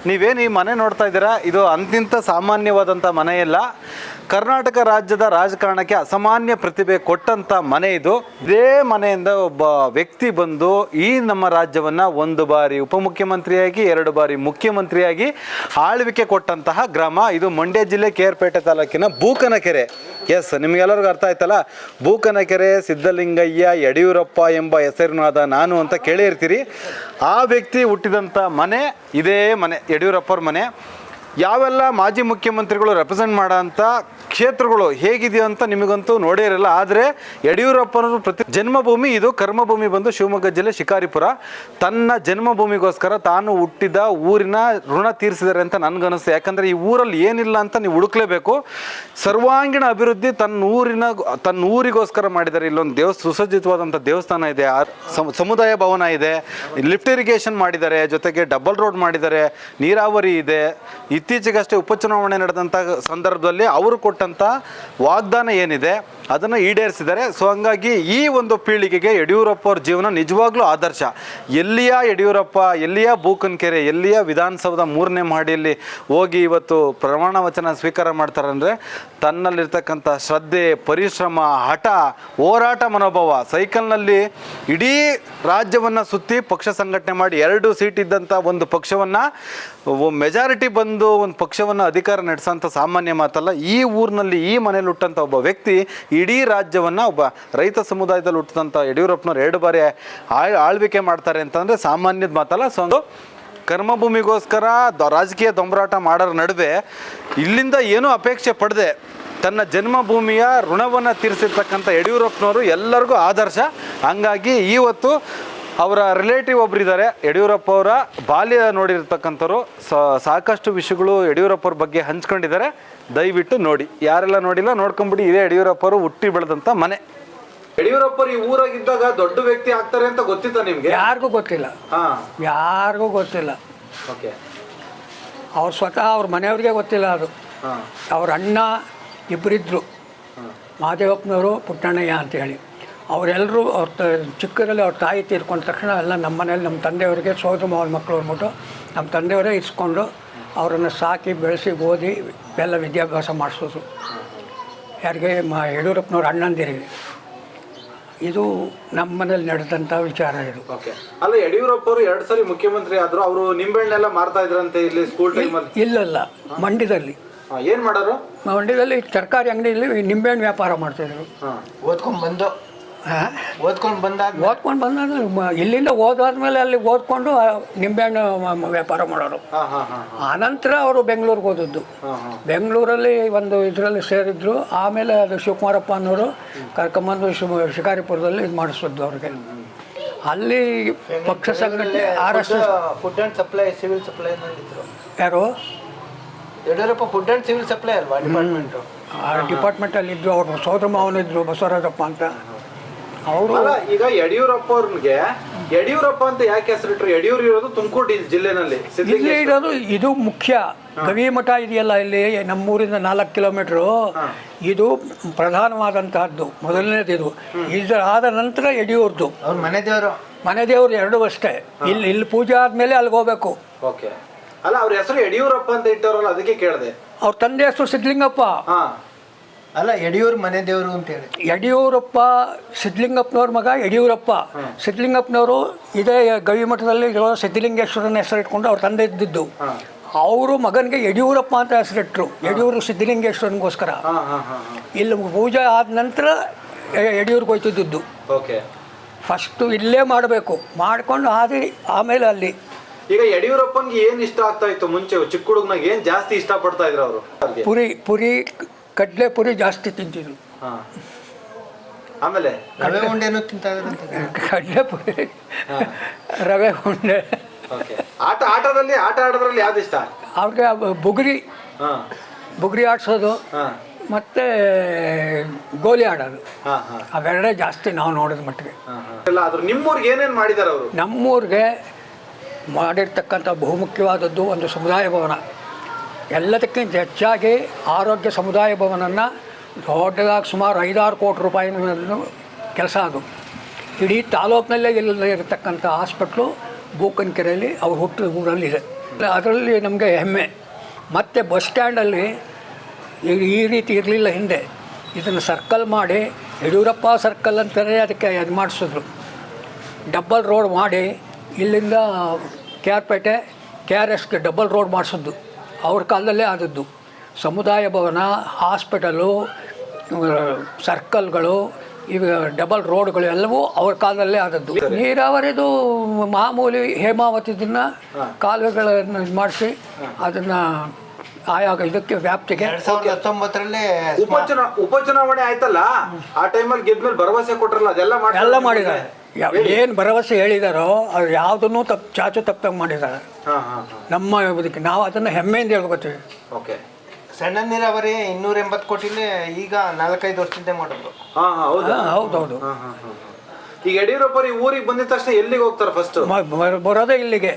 ನೀವೇನು ಈ ಮನೆ ನೋಡ್ತಾ ಇದ್ದೀರಾ, ಇದು ಅಂತಿಂತ ಸಾಮಾನ್ಯವಾದಂಥ ಮನೆಯಲ್ಲ. ಕರ್ನಾಟಕ ರಾಜ್ಯದ ರಾಜಕಾರಣಕ್ಕೆ ಅಸಾಮಾನ್ಯ ಪ್ರತಿಭೆ ಕೊಟ್ಟಂಥ ಮನೆ ಇದು. ಇದೇ ಮನೆಯಿಂದ ಒಬ್ಬ ವ್ಯಕ್ತಿ ಬಂದು ಈ ನಮ್ಮ ರಾಜ್ಯವನ್ನು 1 ಬಾರಿ ಉಪಮುಖ್ಯಮಂತ್ರಿಯಾಗಿ 2 ಬಾರಿ ಮುಖ್ಯಮಂತ್ರಿಯಾಗಿ ಆಳ್ವಿಕೆ ಕೊಟ್ಟಂತಹ ಗ್ರಾಮ ಇದು. ಮಂಡ್ಯ ಜಿಲ್ಲೆ ಕೆ.ಆರ್.ಪೇಟೆ ತಾಲೂಕಿನ ಬೂಕನಕೆರೆ. ಎಸ್, ನಿಮಗೆಲ್ಲರಿಗೂ ಅರ್ಥ ಆಯ್ತಲ್ಲ. ಬೂಕನಕೆರೆ ಸಿದ್ದಲಿಂಗಯ್ಯ ಯಡಿಯೂರಪ್ಪ ಎಂಬ ಹೆಸರಿನಾದ ನಾನು ಅಂತ ಕೇಳಿರ್ತೀರಿ. ಆ ವ್ಯಕ್ತಿ ಹುಟ್ಟಿದಂಥ ಮನೆ ಇದೇ ಮನೆ, ಯಡಿಯೂರಪ್ಪರ ಮನೆ. ಯಾವೆಲ್ಲ ಮಾಜಿ ಮುಖ್ಯಮಂತ್ರಿಗಳು ರೆಪ್ರೆಸೆಂಟ್ ಮಾಡೋಂಥ ಕ್ಷೇತ್ರಗಳು ಹೇಗಿದೆಯೋ ಅಂತ ನಿಮಗಂತೂ ನೋಡೇ ಇರಲ್ಲ. ಆದರೆ ಯಡಿಯೂರಪ್ಪನವರು ಜನ್ಮಭೂಮಿ ಇದು. ಕರ್ಮಭೂಮಿ ಬಂದು ಶಿವಮೊಗ್ಗ ಜಿಲ್ಲೆ ಶಿಕಾರಿಪುರ. ತನ್ನ ಜನ್ಮಭೂಮಿಗೋಸ್ಕರ ತಾನು ಹುಟ್ಟಿದ ಊರಿನ ಋಣ ತೀರಿಸಿದ್ದಾರೆ ಅಂತ ನನಗನ್ನಿಸ್ತು. ಯಾಕಂದರೆ ಈ ಊರಲ್ಲಿ ಏನಿಲ್ಲ ಅಂತ ನೀವು ಹುಡುಕ್ಲೇಬೇಕು. ಸರ್ವಾಂಗೀಣ ಅಭಿವೃದ್ಧಿ ತನ್ನ ಊರಿಗೋಸ್ಕರ ಮಾಡಿದ್ದಾರೆ. ಇಲ್ಲೊಂದು ಸುಸಜ್ಜಿತವಾದಂಥ ದೇವಸ್ಥಾನ ಇದೆ, ಸಮುದಾಯ ಭವನ ಇದೆ, ಲಿಫ್ಟ್ ಇರಿಗೇಷನ್ ಮಾಡಿದ್ದಾರೆ, ಜೊತೆಗೆ ಡಬಲ್ ರೋಡ್ ಮಾಡಿದ್ದಾರೆ, ನೀರಾವರಿ ಇದೆ. ಇತ್ತೀಚೆಗಷ್ಟೇ ಉಪಚುನಾವಣೆ ನಡೆದಂಥ ಸಂದರ್ಭದಲ್ಲಿ ಅವರು ಕೊಟ್ಟಂಥ ವಾಗ್ದಾನ ಏನಿದೆ ಅದನ್ನು ಈಡೇರಿಸಿದ್ದಾರೆ. ಸೊ ಹಂಗಾಗಿ ಈ ಒಂದು ಪೀಳಿಗೆಗೆ ಯಡಿಯೂರಪ್ಪ ಅವ್ರ ಜೀವನ ನಿಜವಾಗ್ಲೂ ಆದರ್ಶ. ಎಲ್ಲಿಯ ಯಡಿಯೂರಪ್ಪ, ಎಲ್ಲಿಯ ಬೂಕನಕೆರೆ, ಎಲ್ಲಿಯ ವಿಧಾನಸೌಧ 3ನೇ ಮಹಡಿಯಲ್ಲಿ ಹೋಗಿ ಇವತ್ತು ಪ್ರಮಾಣ ವಚನ ಸ್ವೀಕಾರ ಮಾಡ್ತಾರೆ ಅಂದರೆ ತನ್ನಲ್ಲಿರ್ತಕ್ಕಂಥ ಶ್ರದ್ಧೆ, ಪರಿಶ್ರಮ, ಹಠ, ಹೋರಾಟ ಮನೋಭಾವ. ಸೈಕಲ್ನಲ್ಲಿ ಇಡೀ ರಾಜ್ಯವನ್ನು ಸುತ್ತಿ ಪಕ್ಷ ಸಂಘಟನೆ ಮಾಡಿ 2 ಸೀಟ್ ಇದ್ದಂಥ ಒಂದು ಪಕ್ಷವನ್ನು ಮೆಜಾರಿಟಿ ಬಂದು ಒಂದು ಪಕ್ಷವನ್ನು ಅಧಿಕಾರ ನಡೆಸೋಂಥ ಸಾಮಾನ್ಯ ಮಾತಲ್ಲ. ಈ ಊರಿನಲ್ಲಿ ಈ ಮನೇಲಿ ಹುಟ್ಟಂಥ ಒಬ್ಬ ವ್ಯಕ್ತಿ ಇಡೀ ರಾಜ್ಯವನ್ನು, ಒಬ್ಬ ರೈತ ಸಮುದಾಯದಲ್ಲಿ ಹುಟ್ಟಿದಂಥ ಯಡಿಯೂರಪ್ಪನವ್ರು 2 ಬಾರಿ ಆಳ್ವಿಕೆ ಮಾಡ್ತಾರೆ ಅಂತಂದರೆ ಸಾಮಾನ್ಯದ ಮಾತಲ್ಲ. ಸೊ ಒಂದು ಕರ್ಮಭೂಮಿಗೋಸ್ಕರ ರಾಜಕೀಯ ದೊಂಬರಾಟ ಮಾಡೋರ ನಡುವೆ ಇಲ್ಲಿಂದ ಏನೂ ಅಪೇಕ್ಷೆ ಪಡದೆ ತನ್ನ ಜನ್ಮಭೂಮಿಯ ಋಣವನ್ನು ತೀರಿಸಿರ್ತಕ್ಕಂಥ ಯಡಿಯೂರಪ್ಪನವರು ಎಲ್ಲರಿಗೂ ಆದರ್ಶ. ಹಂಗಾಗಿ ಇವತ್ತು ಅವರ ರಿಲೇಟಿವ್ ಒಬ್ಬರಿದ್ದಾರೆ, ಯಡಿಯೂರಪ್ಪ ಅವರ ಬಾಲ್ಯ ನೋಡಿರ್ತಕ್ಕಂಥವ್ರು. ಸಾಕಷ್ಟು ವಿಷಯಗಳು ಯಡಿಯೂರಪ್ಪರ ಬಗ್ಗೆ ಹಂಚ್ಕೊಂಡಿದ್ದಾರೆ. ದಯವಿಟ್ಟು ನೋಡಿ, ಯಾರೆಲ್ಲ ನೋಡಿಲ್ಲ ನೋಡ್ಕೊಂಬಿಡಿ. ಇದೇ ಯಡಿಯೂರಪ್ಪರು ಹುಟ್ಟಿ ಬೆಳೆದಂಥ ಮನೆ. ಯಡಿಯೂರಪ್ಪರು ಈ ಊರಾಗಿದ್ದಾಗ ದೊಡ್ಡ ವ್ಯಕ್ತಿ ಆಗ್ತಾರೆ ಅಂತ ಗೊತ್ತಿತ್ತ ನಿಮಗೆ? ಯಾರಿಗೂ ಗೊತ್ತಿಲ್ಲ, ಯಾರಿಗೂ ಗೊತ್ತಿಲ್ಲ. ಓಕೆ, ಅವ್ರು ಸ್ವತಃ ಅವ್ರ ಮನೆಯವ್ರಿಗೆ ಗೊತ್ತಿಲ್ಲ. ಅದು ಅವ್ರ ಅಣ್ಣ ಇಬ್ಬರಿದ್ದರು, ಮಹಾದೇವಪ್ಪನವರು, ಪುಟ್ಟಣ್ಣಯ್ಯ ಅಂತೇಳಿ. ಅವರೆಲ್ಲರೂ ಅವ್ರ ಚಿಕ್ಕದಲ್ಲಿ ಅವ್ರ ತಾಯಿ ತೀರ್ಕೊಂಡ ತಕ್ಷಣ ಎಲ್ಲ ನಮ್ಮ ಮನೇಲಿ ನಮ್ಮ ತಂದೆಯವರಿಗೆ ಸೋದರ ಮಾವನ ಮಕ್ಕಳು ಅಂದ್ಬಿಟ್ಟು ನಮ್ಮ ತಂದೆಯವರೇ ಇಸ್ಕೊಂಡು ಅವರನ್ನು ಸಾಕಿ ಬೆಳೆಸಿ ಓದಿ ಎಲ್ಲ ವಿದ್ಯಾಭ್ಯಾಸ ಮಾಡಿಸೋದು. ಯಾರಿಗೆ? ಯಡಿಯೂರಪ್ಪನವ್ರ ಅಣ್ಣಂದಿರಿಗೆ. ಇದು ನಮ್ಮ ಮನೇಲಿ ನಡೆದಂಥ ವಿಚಾರ ಇದು. ಓಕೆ. ಅಲ್ಲ, ಯಡಿಯೂರಪ್ಪರು 2 ಸರಿ ಮುಖ್ಯಮಂತ್ರಿ ಆದರು. ಅವರು ನಿಂಬೆಹಣ್ಣೆಲ್ಲ ಮಾರ್ತಾ ಇದ್ರಂತೆ ಇಲ್ಲಿ ಸ್ಕೂಲ್ ಟೈಮಲ್ಲಿ? ಇಲ್ಲಲ್ಲ, ಮಂಡ್ಯದಲ್ಲಿ. ಏನು ಮಾಡೋರು? ಮಂಡ್ಯದಲ್ಲಿ ತರಕಾರಿ ಅಂಗಡಿಯಲ್ಲಿ ನಿಂಬೆಹಣ್ಣು ವ್ಯಾಪಾರ ಮಾಡ್ತಾಯಿದ್ರು. ಓದ್ಕೊಂಡು ಬಂದಾಗ ಇಲ್ಲಿಂದ ಓದಾದ್ಮೇಲೆ ಅಲ್ಲಿ ಓದ್ಕೊಂಡು ನಿಂಬೆಹಣ್ಣು ವ್ಯಾಪಾರ ಮಾಡೋರು. ಆನಂತರ ಅವರು ಬೆಂಗಳೂರಿಗೆ ಓದಿದ್ದು. ಬೆಂಗಳೂರಲ್ಲಿ ಒಂದು ಇದರಲ್ಲಿ ಸೇರಿದ್ರು. ಆಮೇಲೆ ಅದು ಶಿವಕುಮಾರಪ್ಪ ಅನ್ನೋರು ಕರ್ಕೊಂಬಂದು ಶಿಕಾರಿಪುರದಲ್ಲಿ ಇದು ಮಾಡಿಸಿದ್ದು ಅವ್ರಿಗೆ. ಅಲ್ಲಿ ಪಕ್ಷ ಸಂಘಟನೆ RSS food and supply, civil supply ಯಾರು? Yediyurappa food and civil supply ಅಲ್ವಾ ಡಿಪಾರ್ಟ್ಮೆಂಟು? ಆ ಡಿಪಾರ್ಟ್ಮೆಂಟಲ್ಲಿದ್ದರು. ಅವ್ರ ಸೋದರ ಮಾವನಿದ್ರು, ಬಸವರಾಜಪ್ಪ ಅಂತ. ಅವರು ಈಗ ಯಡಿಯೂರಪ್ಪ ಅವ್ರಿಗೆ ಯಡಿಯೂರಪ್ಪ ಅಂತ ಯಾಕೆ ಹೆಸರಿಟ್ರು? ಯಡಿಯೂರು ಇರೋದು ತುಮಕೂರು ಜಿಲ್ಲೆನಲ್ಲಿ ಇಲ್ಲಿ ಇರೋದು. ಇದು ಮುಖ್ಯ. ಗವಿಮಠ ಇದೆಯಲ್ಲ ಇಲ್ಲಿ ನಮ್ಮೂರಿಂದ 4 ಕಿಲೋಮೀಟ್ರು. ಇದು ಪ್ರಧಾನವಾದಂತಹದ್ದು, ಮೊದಲನೇದು ಇದು. ಇದರಾದ ನಂತರ ಯಡಿಯೂರ್ದು ಮನೆ ದೇವರು 2 ಅಷ್ಟೇ. ಇಲ್ಲಿ ಪೂಜೆ ಆದ್ಮೇಲೆ ಅಲ್ಲಿಗೆ ಹೋಗ್ಬೇಕು. ಓಕೆ. ಅಲ್ಲ, ಅವ್ರ ಹೆಸರು ಯಡಿಯೂರಪ್ಪ ಅಂತ ಇಟ್ಟವ್ರಲ್ಲ, ಅದಕ್ಕೆ ಕೇಳಿದೆ. ಅವ್ರ ತಂದೆ ಹೆಸರು ಸಿದ್ಧಲಿಂಗಪ್ಪ. ಅಲ್ಲ, ಯಡಿಯೂರು ಮನೆ ದೇವರು ಅಂತೇಳಿ. ಯಡಿಯೂರಪ್ಪ ಸಿದ್ಧಲಿಂಗಪ್ಪನವ್ರ ಮಗ ಯಡಿಯೂರಪ್ಪ. ಸಿದ್ಧಲಿಂಗಪ್ಪನವರು ಇದೇ ಗವಿಮಠದಲ್ಲಿ ಇರೋ ಸಿದ್ಧಲಿಂಗೇಶ್ವರನ ಹೆಸರಿಟ್ಕೊಂಡು ಅವ್ರ ತಂದೆ ಇದ್ದಿದ್ದು. ಅವರು ಮಗನಿಗೆ ಯಡಿಯೂರಪ್ಪ ಅಂತ ಹೆಸರಿಟ್ರು, ಯಡಿಯೂರು ಸಿದ್ಧಲಿಂಗೇಶ್ವರನಿಗೋಸ್ಕರ. ಇಲ್ಲಿ ಪೂಜೆ ಆದ ನಂತರ ಯಡಿಯೂರಿಗೆ ಹೋಯ್ತಿದ್ದು. ಫಸ್ಟು ಇಲ್ಲೇ ಮಾಡಬೇಕು, ಮಾಡ್ಕೊಂಡು ಆಮೇಲೆ ಅಲ್ಲಿ. ಈಗ ಯಡಿಯೂರಪ್ಪನಿಗೆ ಏನು ಇಷ್ಟ ಆಗ್ತಾ ಇತ್ತು ಮುಂಚೆ? ಚಿಕ್ಕ ಹುಡುಗನಾಗ ಏನು ಜಾಸ್ತಿ ಇಷ್ಟಪಡ್ತಾ ಇದ್ರು ಅವರು? ಪುರಿ ಕಡಲೆ ಪುರಿ ಜಾಸ್ತಿ ತಿಂತಿದ್ರು. ಆಮೇಲೆ ರವೆ ಉಂಡೆನೂ ತಿಂತಾ ಇದ್ರು. ಕಡಲೆ ಪುರಿ, ರವೆ ಉಂಡೆ. ಆಟ ಆಡೋದ್ರಲ್ಲಿ ಯಾವ್ದು ಇಷ್ಟ ಅವ್ರಿಗೆ? ಬುಗುರಿ ಆಡ್ಸೋದು ಮತ್ತೆ ಗೋಲಿ ಆಡೋದು. ಅವೆರಡೇ ಜಾಸ್ತಿ ನಾವು ನೋಡಿದ ಮಟ್ಟಿಗೆ. ನಿಮ್ಮೂರ್ಗೆ ಏನೇನು ಮಾಡಿದಾರೆ ಅವರು? ನಮ್ಮೂರಿಗೆ ಮಾಡಿರ್ತಕ್ಕಂಥ ಬಹುಮುಖ್ಯವಾದದ್ದು ಒಂದು ಸಮುದಾಯ ಭವನ. ಎಲ್ಲದಕ್ಕಿಂತ ಹೆಚ್ಚಾಗಿ ಆರೋಗ್ಯ ಸಮುದಾಯ ಭವನನ್ನು ದೊಡ್ಡದಾಗಿ ಸುಮಾರು 5-6 ಕೋಟಿ ರೂಪಾಯಿನ ಕೆಲಸ. ಅದು ಇಡೀ ತಾಲೂಕಿನಲ್ಲೇ ಇರತಕ್ಕಂಥ ಹಾಸ್ಪಿಟ್ಲು ಬೂಕನಕೆರೆಯಲ್ಲಿ ಅವ್ರು ಹುಟ್ಟಿದ ಊರಲ್ಲಿದೆ. ಅದರಲ್ಲಿ ನಮಗೆ ಹೆಮ್ಮೆ. ಮತ್ತು ಬಸ್ ಸ್ಟ್ಯಾಂಡಲ್ಲಿ ಈ ರೀತಿ ಇರಲಿಲ್ಲ ಹಿಂದೆ. ಇದನ್ನು ಸರ್ಕಲ್ ಮಾಡಿ ಯಡಿಯೂರಪ್ಪ ಸರ್ಕಲ್ ಅಂತಲೇ ಅದಕ್ಕೆ ಇದು ಮಾಡಿಸಿದ್ರು. ಡಬ್ಬಲ್ ರೋಡ್ ಮಾಡಿ ಇಲ್ಲಿಂದ KR ಪೇಟೆ KRSಗೆ ಡಬಲ್ ರೋಡ್ ಮಾಡಿಸಿದ್ದು ಅವ್ರ ಕಾಲದಲ್ಲೇ ಆದದ್ದು. ಸಮುದಾಯ ಭವನ, ಹಾಸ್ಪಿಟಲು, ಸರ್ಕಲ್ಗಳು, ಈಗ ಡಬಲ್ ರೋಡ್ಗಳು ಎಲ್ಲವೂ ಅವ್ರ ಕಾಲದಲ್ಲೇ ಆದದ್ದು. ನೀರಾವರಿದು ಮಾಮೂಲಿ ಹೇಮಾವತಿದನ್ನ ಕಾಲುವೆಗಳನ್ನು ಇದು ಮಾಡಿಸಿ ಅದನ್ನು ಆಯಾ ಇದಕ್ಕೆ ವ್ಯಾಪ್ತಿಗೆ 2019ರಲ್ಲಿ ಉಪಚುನಾವಣೆ ಆಯ್ತಲ್ಲ, ಆ ಟೈಮಲ್ಲಿ ಗೆದ್ಮೇಲೆ ಭರವಸೆ ಕೊಟ್ರಲ್ಲ, ಎಲ್ಲ ಮಾಡಿದ್ದಾರೆ. ಏನು ಭರವಸೆ ಹೇಳಿದಾರೋ ಅದು ಯಾವುದನ್ನು ಚಾಚು ತಪ್ಪಂಗೆ ಮಾಡಿದ್ದಾರೆ. ನಮ್ಮ ಇದಕ್ಕೆ ನಾವು ಅದನ್ನು ಹೆಮ್ಮೆಯಿಂದ ಹೇಳ್ಕೊತೀವಿ. ಓಕೆ. ಸಣ್ಣ ನೀರಾವರಿ 280 ಕೋಟಿಲಿ ಈಗ 4-5 ವರ್ಷದಿಂದ ಮಾಡಿದ್ರು. ಹೌದೌದು. ಈಗ ಯಡಿಯೂರಪ್ಪ ಊರಿಗೆ ಬಂದಿದ ತಕ್ಷಣ ಎಲ್ಲಿಗೆ ಹೋಗ್ತಾರೆ ಫಸ್ಟ್? ಬರೋದೇ ಇಲ್ಲಿಗೆ.